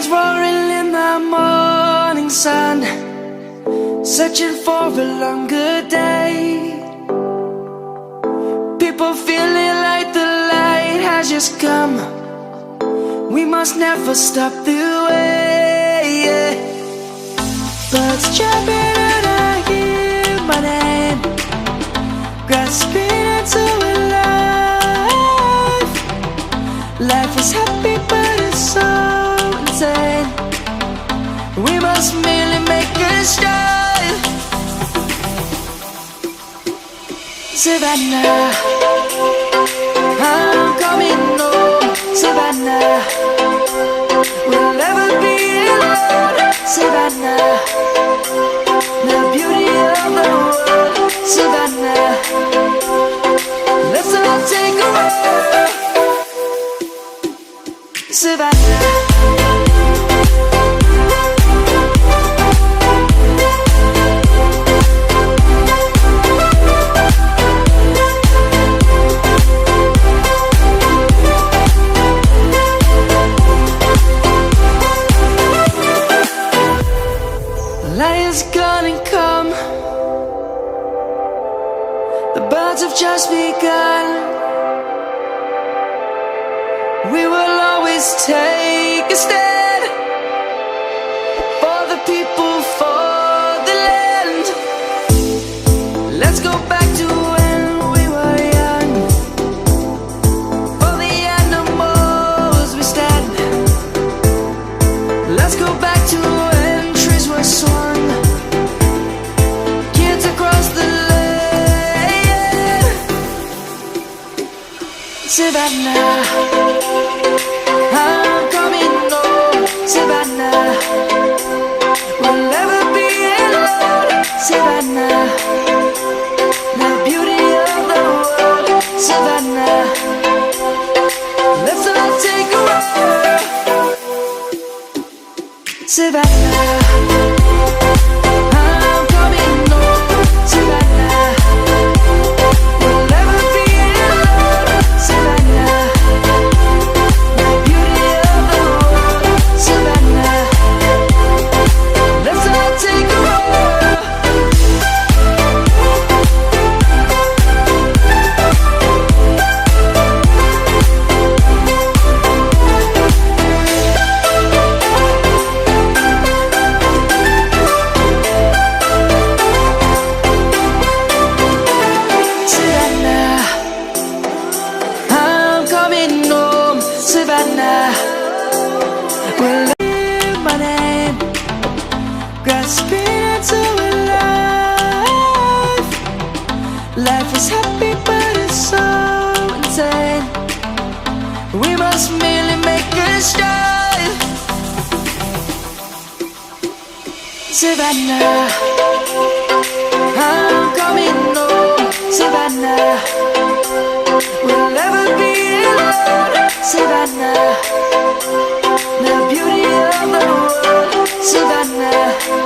lions roaring in the morning sun, searching for a longer day. People feeling like the light has just come. We must never stop the way. Birds chirping and I hear my name, grasping into a life. Life is happy but it's so insane. We must merely make a start. Savannah, I'm coming home. Savannah, we'll never be alone. Savannah, the beauty of the world. Savannah, let's all take a walk. Savannah. Lion's gonna come. The birds have just begun. We will always take a stand for the people, for the land. Let's go back to when we were young. For the animals we stand. Let's go back to when trees were swung. Kids across the land. Savannah, I'm coming home. Savannah, we'll never be alone. Savannah, the beauty of the world. Savannah, let's all take a walk. Savannah, I'm coming home. Savannah, we'll never be alone. Savannah, the beauty of the world. Savannah, let's all take a walk. Savannah, I'm coming home. Savannah, will hear my name, grasping into a life. Life is happy but it's so insane. We must merely make a start. Savannah.